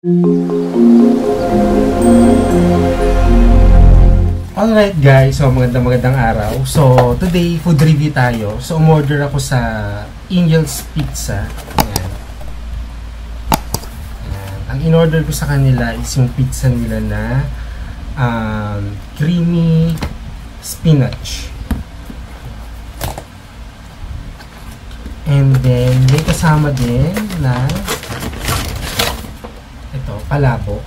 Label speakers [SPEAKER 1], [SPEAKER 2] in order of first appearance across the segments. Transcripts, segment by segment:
[SPEAKER 1] Alright guys, so magandang araw. So today food review tayo. So umorder ako sa Angel's Pizza. Ayan. Ayan. Ang in-order ko sa kanila is yung pizza nila na creamy spinach. And then may kasama din na ito, palabo,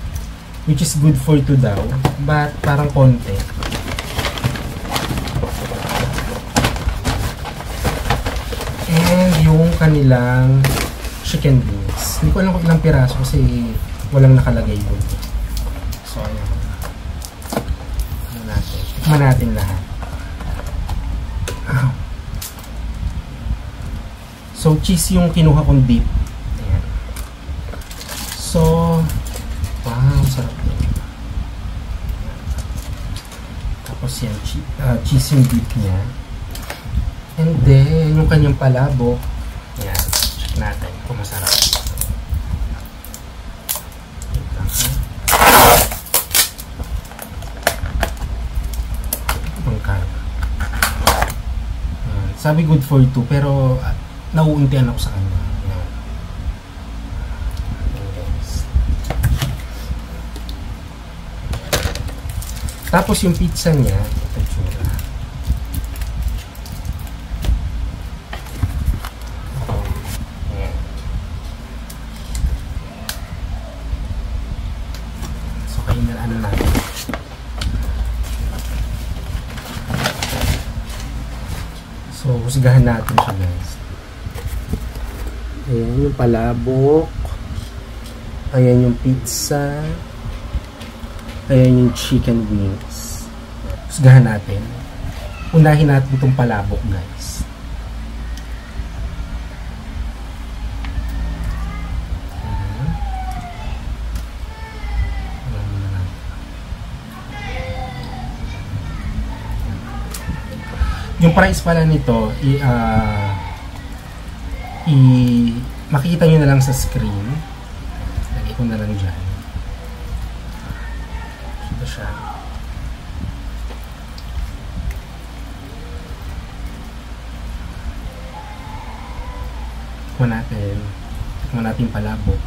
[SPEAKER 1] which is good for 2 daw, but parang konti. And yung kanilang chicken wings. Hindi ko alam kung ilang piraso kasi walang nakalagay doon. So, ayan. Ano natin? Tikman natin lahat. So, cheese yung kinuha kong dip. Ayan. So, wow, sarap yun. Tapos yan, cheese yung dip niya. And then, yung kanyang palabo. Ayan, check natin kung masarap. Wait lang, ha? Ang karga. Sabi good for 2, pero nauuntian ako sa kanya. Ayan. Tapos yung pizza niya, ito tsura. Ayan. So kayo na ano natin. So husgahan natin siya guys. Ayan yung palabok. Ayan yung pizza. Ayan yung chicken wings. Husgahan natin. Unahin natin itong palabok, guys. Yung price pala nito, makikita nyo na lang sa screen. Lagay ko na lang dyan. Ito siya. Tikman natin. Tikman natin yung palabok.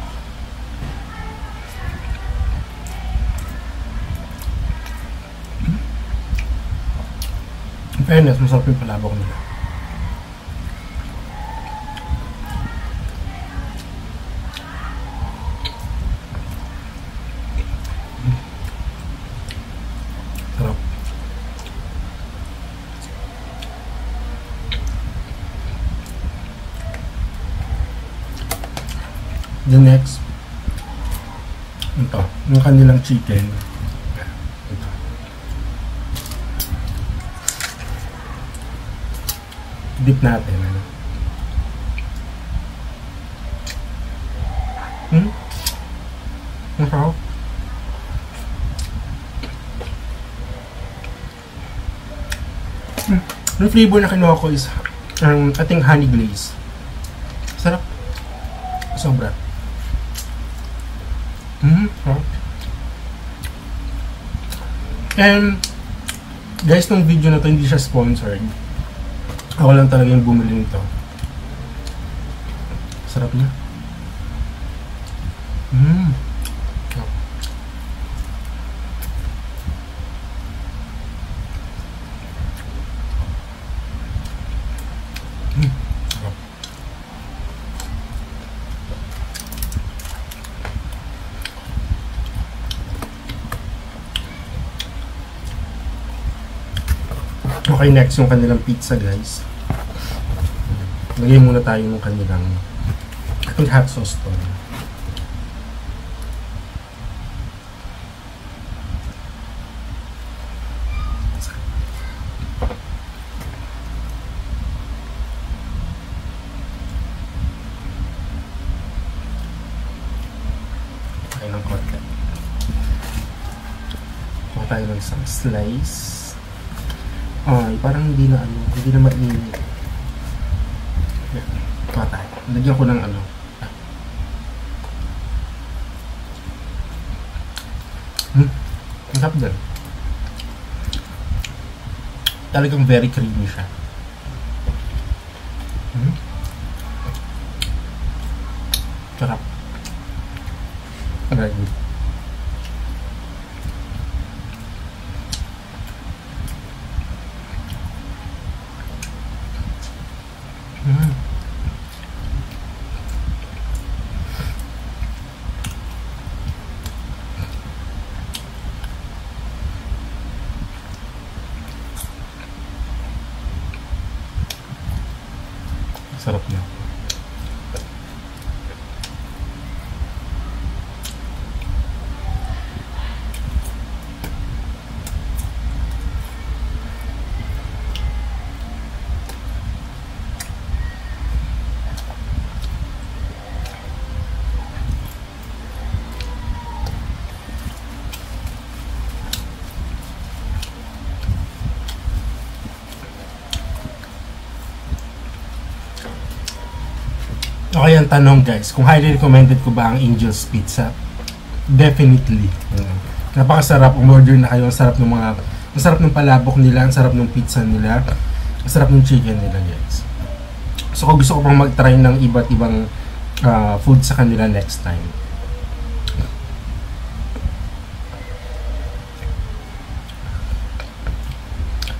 [SPEAKER 1] In fairness, masarap yung palabok nila. Sarap. The next, ito, yung kanilang chicken. Ito. Dip natin, ano? Masarap. Yung flavor na kinuha ko is ang ating honey glaze. Sarap. Sobra. Sarap. And guys, tong video na to hindi siya sponsored. Ako lang talaga yung bumili nito. Sarap niya. Okay, next yung kanilang pizza guys. Lagay muna tayo ng kanilang hot sauce to. Okay ng konti. Kuha tayo ng isang slice. Ay, parang hindi na hindi na mainit. Kuha tayo. Lagyan ko ng Ang sarap din. Talagang very creamy siya. Sarap. Very good. Sarap niya. Okay, ang tanong guys, kung highly recommended ko ba ang Angel's Pizza? Definitely. Napakasarap. Umorder na kayo. Ang sarap ng palabok nila, ang sarap ng pizza nila, ang sarap ng chicken nila guys. So kung gusto ko pang mag-try ng iba't ibang food sa kanila next time.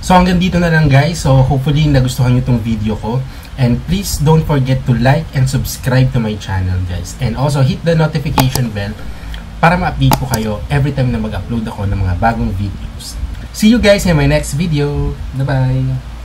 [SPEAKER 1] So hanggang dito na lang guys. So hopefully nagustuhan nyo itong video ko. And please don't forget to like and subscribe to my channel guys. And also hit the notification bell para ma-update ko kayo every time na mag-upload ako ng mga bagong videos. See you guys in my next video. Bye-bye!